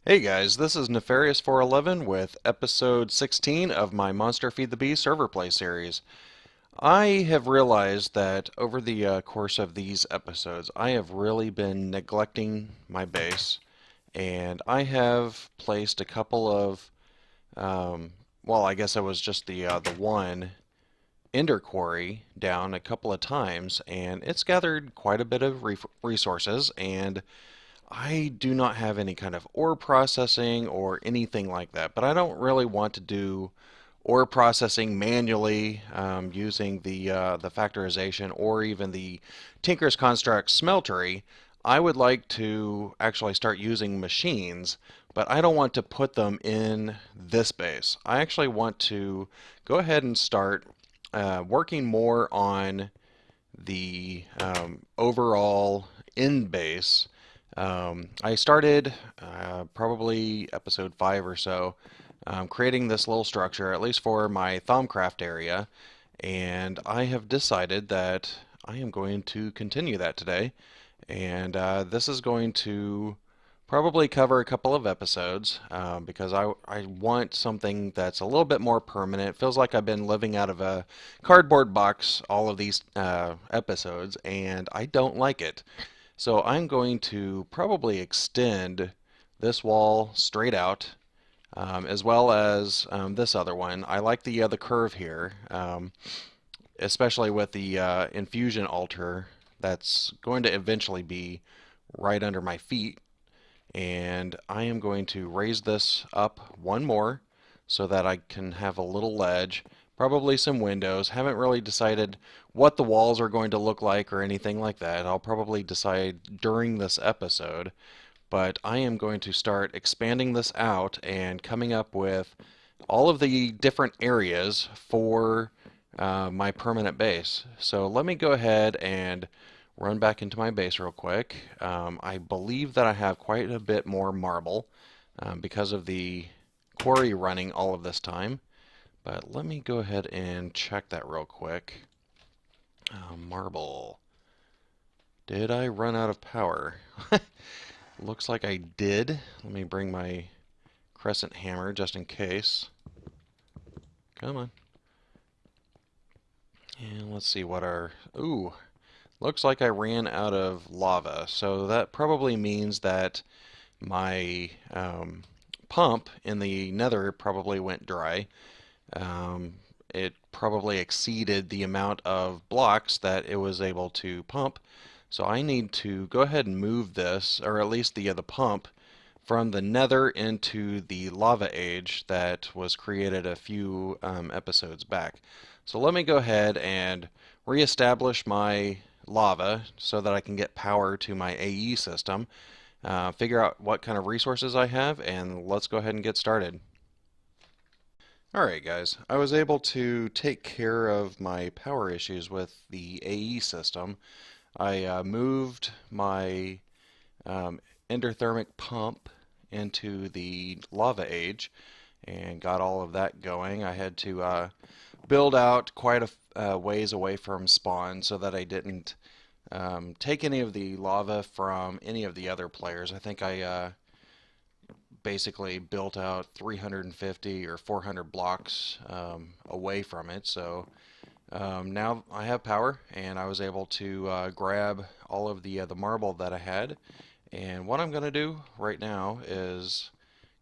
Hey guys, this is Nefarious411 with episode 16 of my Monster Feed the Bee server play series. I have realized that over the course of these episodes, I have really been neglecting my base, and I have placed a couple of, well, I guess it was just the one Ender Quarry down a couple of times, and it's gathered quite a bit of resources, and I do not have any kind of ore processing or anything like that, but I don't really want to do ore processing manually using the factorization or even the Tinker's Construct smeltery. I would like to actually start using machines, but I don't want to put them in this base. I actually want to go ahead and start working more on the overall in base. I started probably episode 5 or so, creating this little structure, at least for my thaumcraft area, and I have decided that I am going to continue that today. And this is going to probably cover a couple of episodes because I want something that's a little bit more permanent. It feels like I've been living out of a cardboard box all of these episodes, and I don't like it. So I'm going to probably extend this wall straight out, as well as this other one. I like the curve here, especially with the infusion altar that's going to eventually be right under my feet. And I am going to raise this up one more so that I can have a little ledge, probably some windows. Haven't really decided what the walls are going to look like or anything like that. I'll probably decide during this episode, but I am going to start expanding this out and coming up with all of the different areas for my permanent base. So let me go ahead and run back into my base real quick. I believe that I have quite a bit more marble because of the quarry running all of this time. But let me go ahead and check that real quick. Marble. Did I run out of power? Looks like I did. Let me bring my crescent hammer just in case. Come on. And let's see what our... Ooh, looks like I ran out of lava. So that probably means that my pump in the nether probably went dry. It probably exceeded the amount of blocks that it was able to pump. So I need to go ahead and move this, or at least the pump, from the nether into the lava age that was created a few episodes back. So let me go ahead and reestablish my lava so that I can get power to my AE system, figure out what kind of resources I have, and let's go ahead and get started. Alright guys, I was able to take care of my power issues with the AE system. I moved my endothermic pump into the lava age and got all of that going. I had to build out quite a ways away from spawn so that I didn't take any of the lava from any of the other players. I think I basically built out 350 or 400 blocks away from it. So now I have power, and I was able to grab all of the marble that I had. And what I'm going to do right now is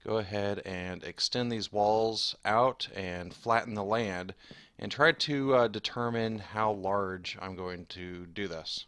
go ahead and extend these walls out and flatten the land and try to determine how large I'm going to do this.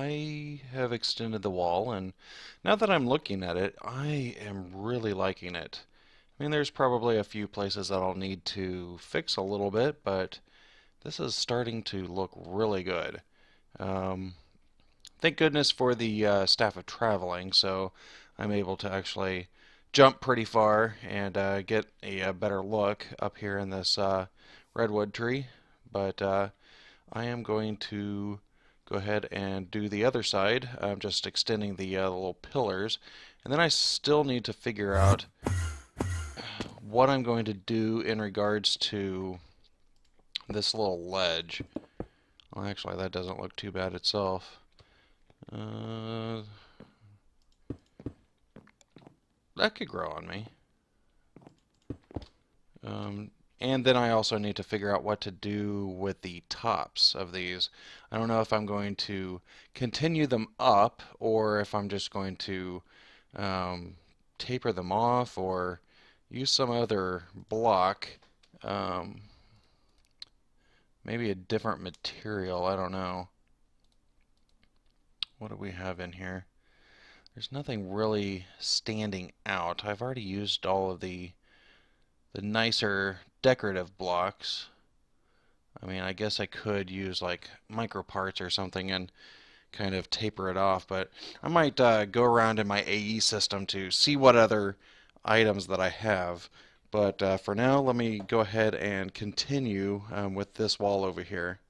I have extended the wall, and now that I'm looking at it, I am really liking it. I mean, there's probably a few places that I'll need to fix a little bit, but this is starting to look really good. Um, Thank goodness for the staff of traveling, so I'm able to actually jump pretty far and get a better look up here in this redwood tree. But I am going to go ahead and do the other side. I'm just extending the little pillars. And then I still need to figure out what I'm going to do in regards to this little ledge. Well, actually, that doesn't look too bad itself. That could grow on me. And then I also need to figure out what to do with the tops of these. I don't know if I'm going to continue them up or if I'm just going to taper them off or use some other block. Maybe a different material, I don't know. What do we have in here? There's nothing really standing out. I've already used all of the nicer decorative blocks. I mean, I guess I could use like micro parts or something and kind of taper it off, but I might go around in my AE system to see what other items that I have. But for now, let me go ahead and continue with this wall over here.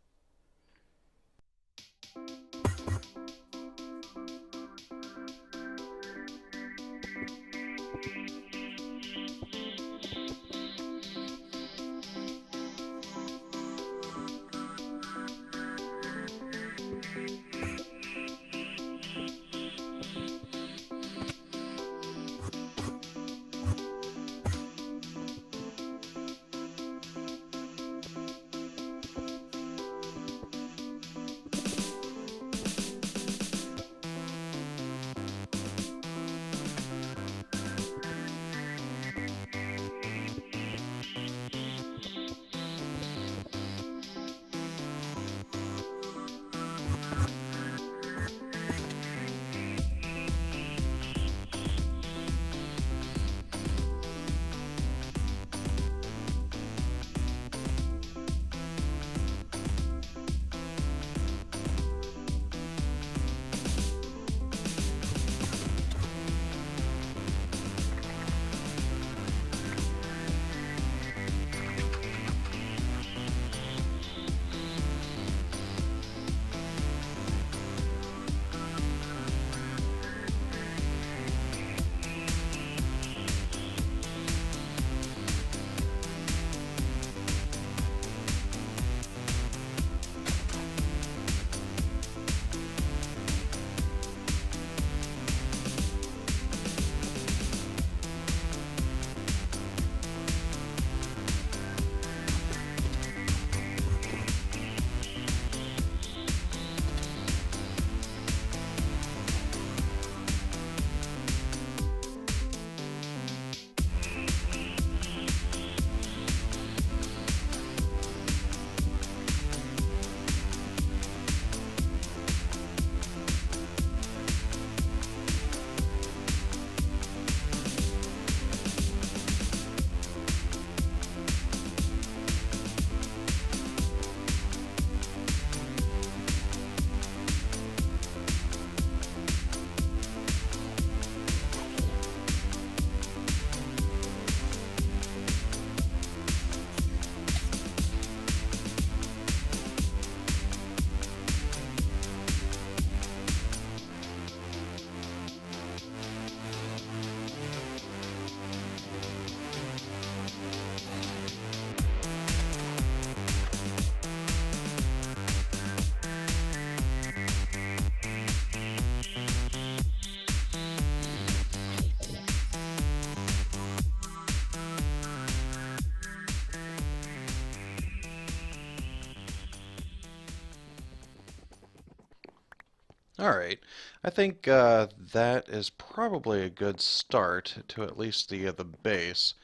All right, I think that is probably a good start to at least the base.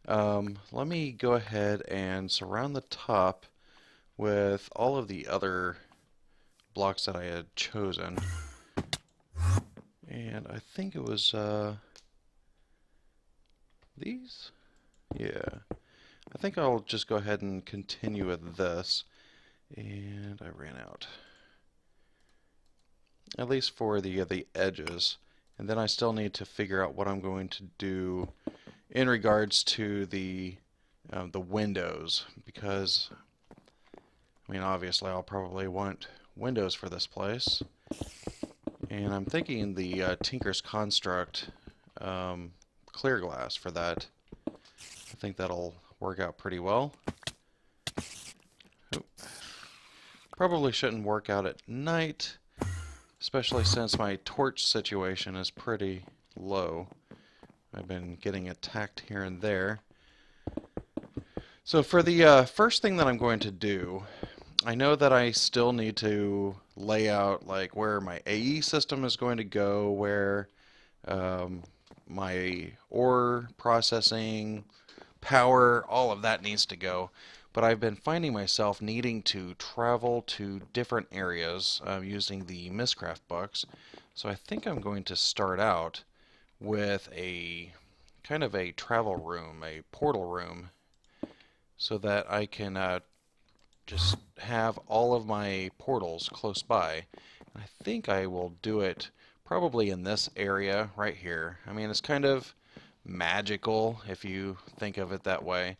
Let me go ahead and surround the top with all of the other blocks that I had chosen. And I think it was these? Yeah. I think I'll just go ahead and continue with this. And I ran out. At least for the edges. And then I still need to figure out what I'm going to do in regards to the windows, because I mean obviously I'll probably want windows for this place, and I'm thinking the Tinker's Construct clear glass for that. I think that'll work out pretty well. Oop. Probably shouldn't work out at night, especially since my torch situation is pretty low. I've been getting attacked here and there. So for the first thing that I'm going to do, I know that I still need to lay out like where my AE system is going to go, where my ore processing, power, all of that needs to go. But I've been finding myself needing to travel to different areas using the Mistcraft books. So I think I'm going to start out with a kind of a travel room, a portal room, so that I can just have all of my portals close by. And I think I will do it probably in this area right here. I mean, it's kind of magical if you think of it that way.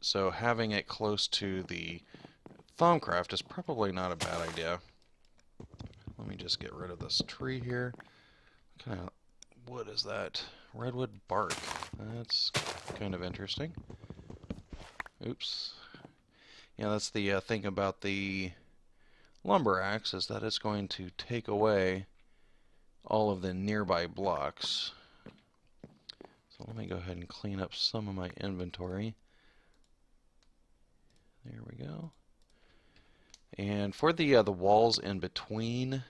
So having it close to the thaumcraft is probably not a bad idea. Let me just get rid of this tree here. What kind of wood is that? Redwood bark. That's kind of interesting. Oops. Yeah, that's the thing about the lumber axe, is that it's going to take away all of the nearby blocks. So let me go ahead and clean up some of my inventory. There we go. And for the walls in between,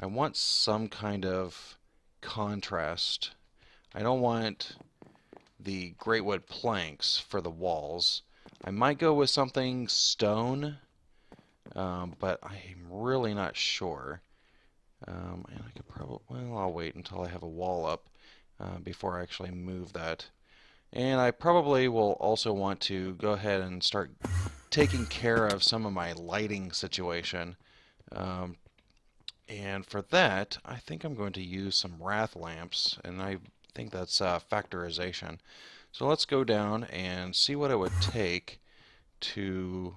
I want some kind of contrast. I don't want the greatwood planks for the walls. I might go with something stone, but I'm really not sure. And I could probably, well, I'll wait until I have a wall up before I actually move that. And I probably will also want to go ahead and start taking care of some of my lighting situation. And for that, I think I'm going to use some wrath lamps, and I think that's factorization. So let's go down and see what it would take to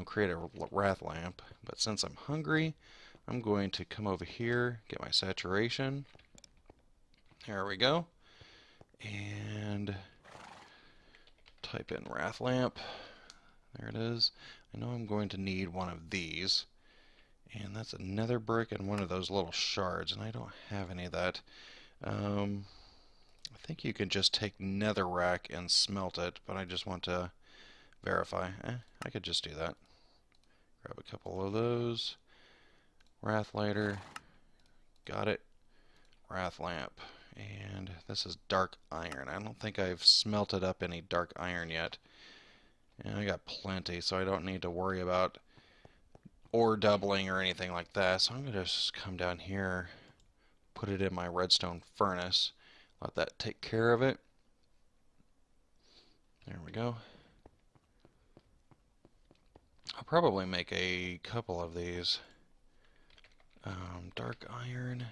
create a wrath lamp. But since I'm hungry, I'm going to come over here, get my saturation. There we go. And type in wrath lamp. There it is. I know I'm going to need one of these. And that's a nether brick and one of those little shards, and I don't have any of that. I think you can just take netherrack and smelt it, but I just want to verify. I could just do that. Grab a couple of those. Wrath lighter. Got it. Wrath lamp. And this is dark iron. I don't think I've smelted up any dark iron yet. And I got plenty, so I don't need to worry about ore doubling or anything like that. So I'm going to just come down here, put it in my redstone furnace, let that take care of it. There we go. I'll probably make a couple of these. Dark iron.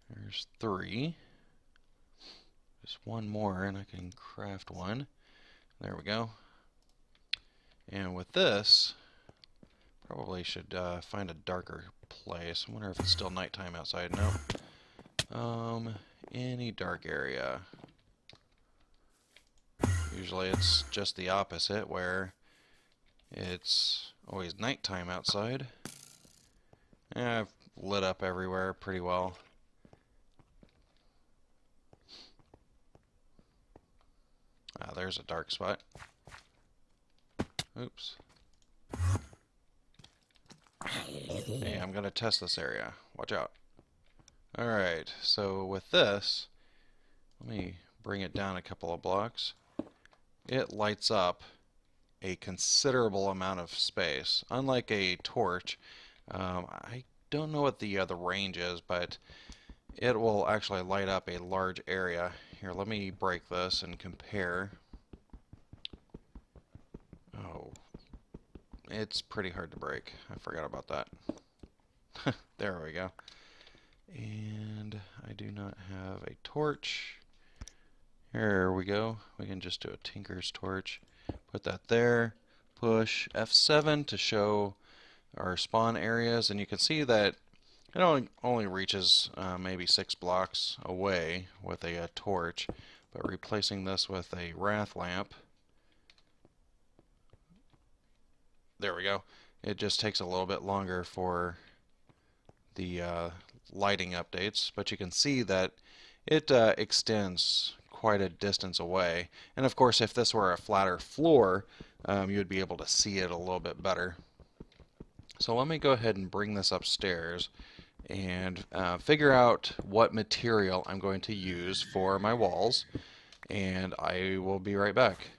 There's 3. Just one more and I can craft one. There we go. And with this, probably should find a darker place. I wonder if it's still nighttime outside. Nope. Any dark area. Usually it's just the opposite, where it's always nighttime outside. I've lit up everywhere pretty well. Ah, there's a dark spot. Oops. Hey, I'm going to test this area. Watch out. Alright, so with this, let me bring it down a couple of blocks. It lights up a considerable amount of space. Unlike a torch, I don't know what the range is, but it will actually light up a large area. Here, let me break this and compare. Oh, it's pretty hard to break. I forgot about that. There we go. And I do not have a torch. Here we go. We can just do a tinker's torch. Put that there. Push F7 to show our spawn areas, and you can see that it only reaches maybe 6 blocks away with a torch, but replacing this with a wrath lamp, there we go. It just takes a little bit longer for the lighting updates, but you can see that it extends quite a distance away. And of course, if this were a flatter floor, you would be able to see it a little bit better. So let me go ahead and bring this upstairs and figure out what material I'm going to use for my walls, and I will be right back.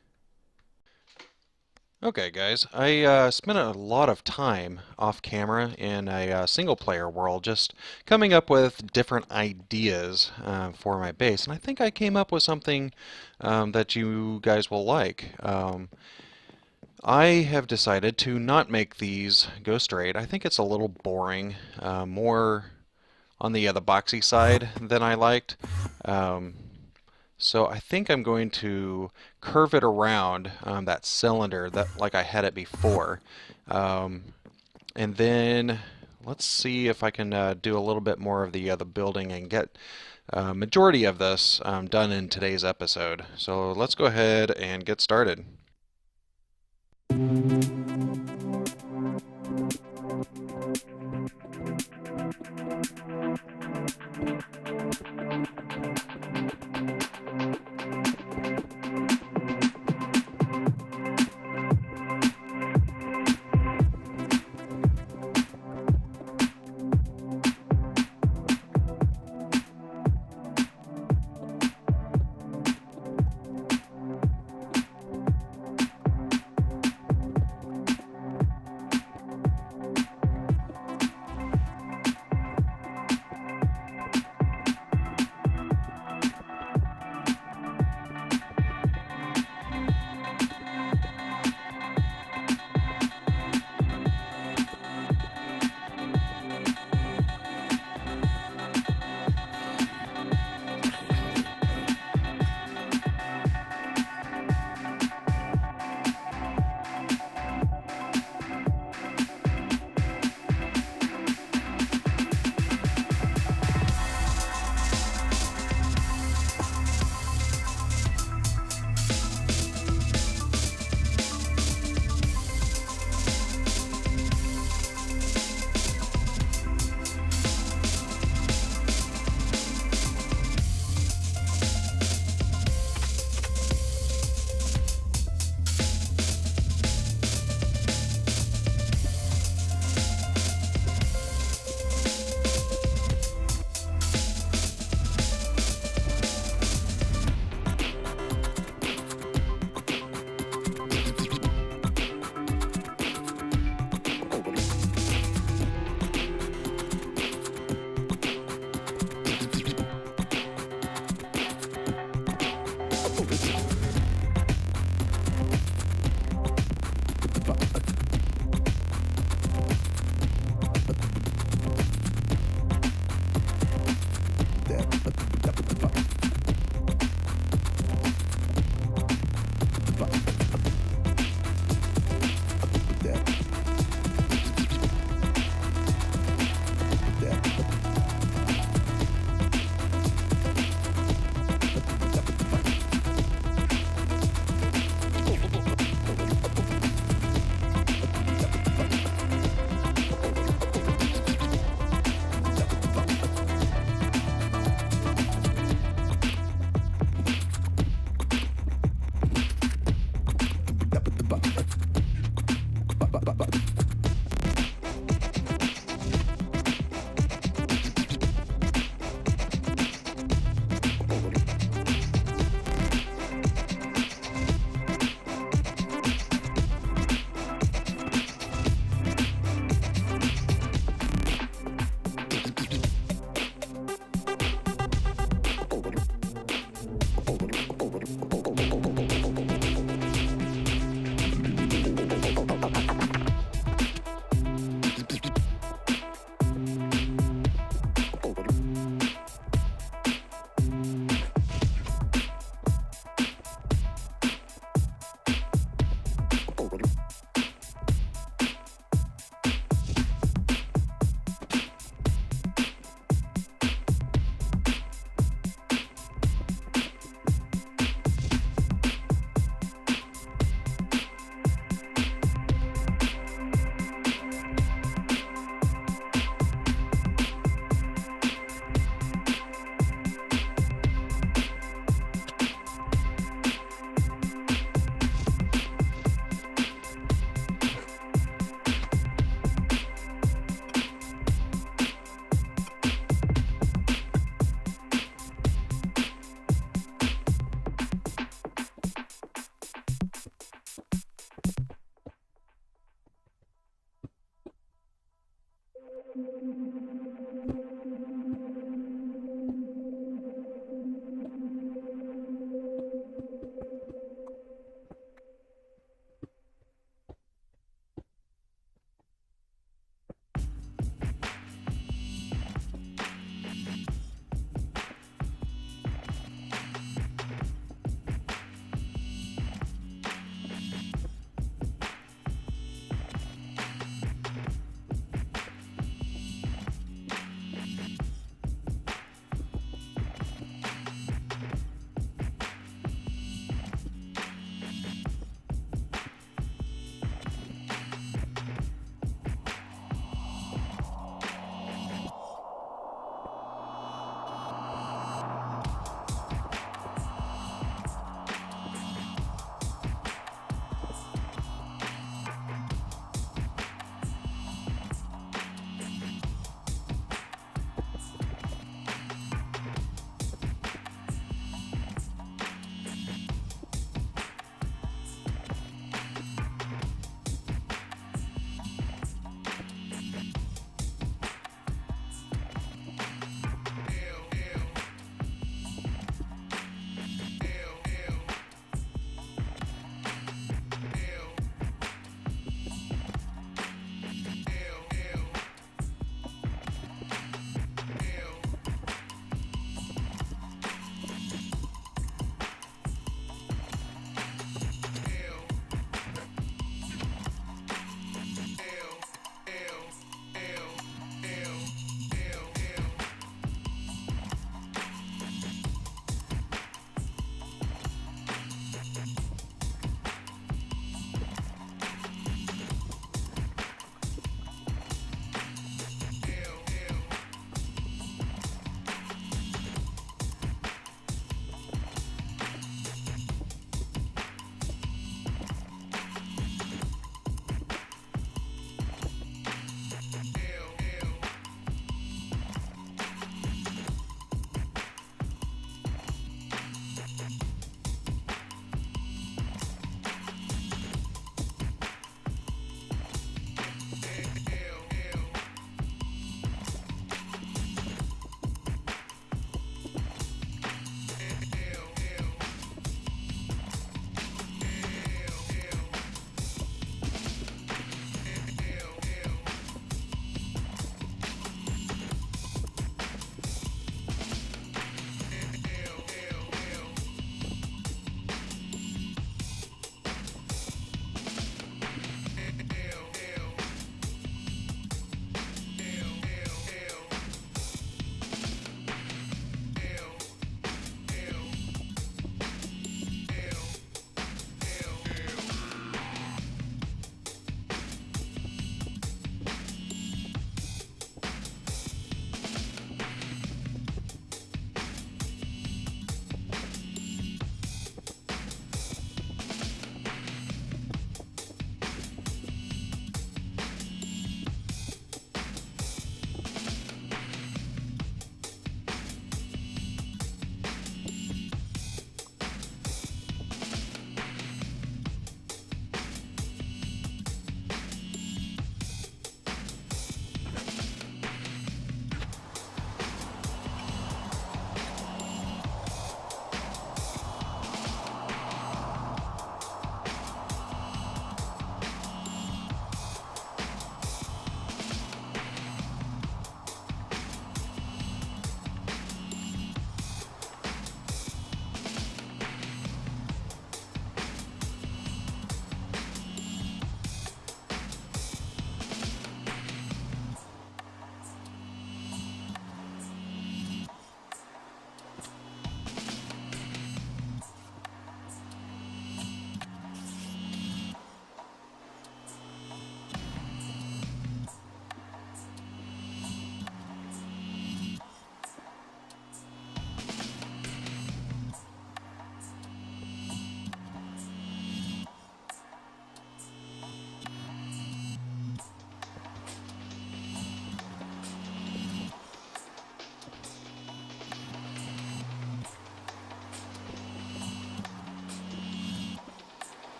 Okay guys, I spent a lot of time off camera in a single player world just coming up with different ideas for my base, and I think I came up with something that you guys will like. I have decided to not make these go straight. I think it's a little boring, more on the boxy side than I liked. So I think I'm going to curve it around that cylinder that like I had it before. And then let's see if I can do a little bit more of the building and get majority of this done in today's episode. So let's go ahead and get started.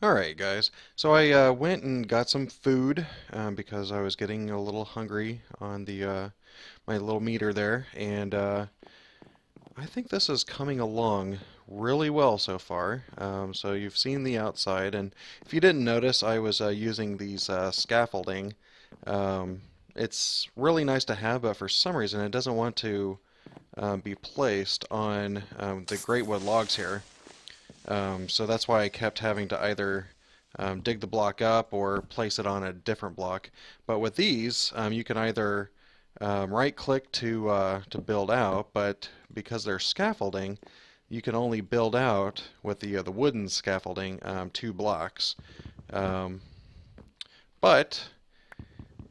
Alright guys, so I went and got some food because I was getting a little hungry on the my little meter there, and I think this is coming along really well so far. So you've seen the outside, and if you didn't notice, I was using these scaffolding. It's really nice to have, but for some reason it doesn't want to be placed on the great wood logs here. So that's why I kept having to either dig the block up or place it on a different block. But with these, you can either right click to build out, but because they're scaffolding, you can only build out with the wooden scaffolding 2 blocks. But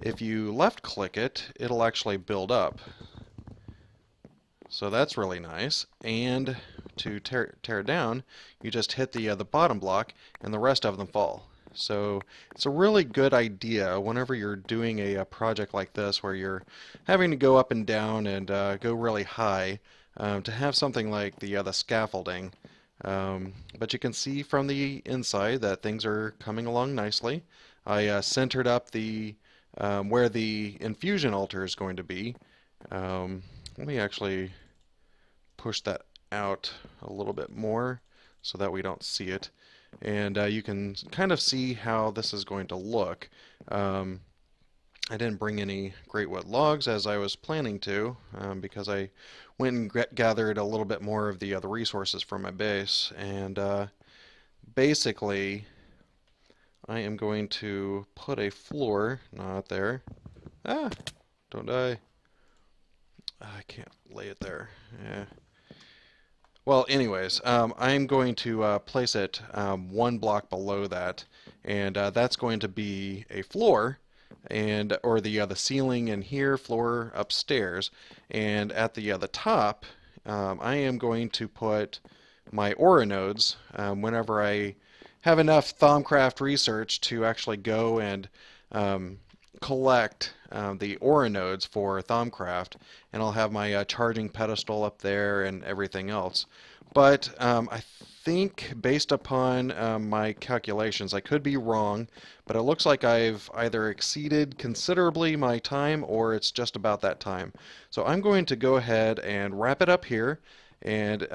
if you left click it, it'll actually build up. So that's really nice. And to tear it down, you just hit the bottom block and the rest of them fall. So it's a really good idea whenever you're doing a project like this where you're having to go up and down and go really high, to have something like the scaffolding. But you can see from the inside that things are coming along nicely. I centered up the where the infusion altar is going to be. Let me actually push that out a little bit more so that we don't see it. And you can kind of see how this is going to look. I didn't bring any great wood logs as I was planning to, because I went and gathered a little bit more of the resources from my base. And basically, I am going to put a floor, not there. Ah, don't die. I can't lay it there. Yeah. Well, anyways, I'm going to place it 1 block below that, and that's going to be a floor, and or the ceiling in here, floor upstairs, and at the top, I am going to put my aura nodes whenever I have enough thaumcraft research to actually go and collect the aura nodes for thaumcraft, and I'll have my charging pedestal up there and everything else. But I think based upon my calculations, I could be wrong, but it looks like I've either exceeded considerably my time or it's just about that time. So I'm going to go ahead and wrap it up here, and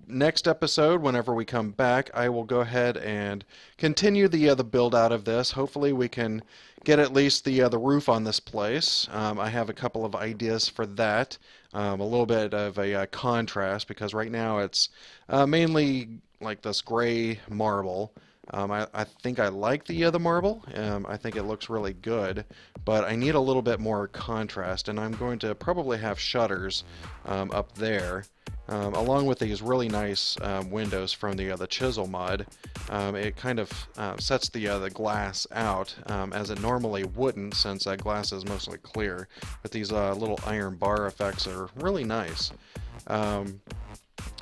next episode, whenever we come back, I will go ahead and continue the build out of this. Hopefully we can get at least the roof on this place. I have a couple of ideas for that. A little bit of a contrast, because right now it's mainly like this gray marble. I think I like the marble. I think it looks really good, but I need a little bit more contrast, and I'm going to probably have shutters up there. Along with these really nice windows from the chisel mod. It kind of sets the glass out as it normally wouldn't, since that glass is mostly clear. But these little iron bar effects are really nice.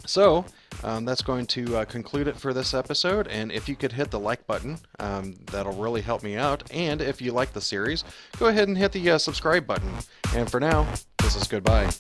So that's going to conclude it for this episode, and if you could hit the like button, that'll really help me out. And if you like the series, go ahead and hit the subscribe button. And for now, this is goodbye.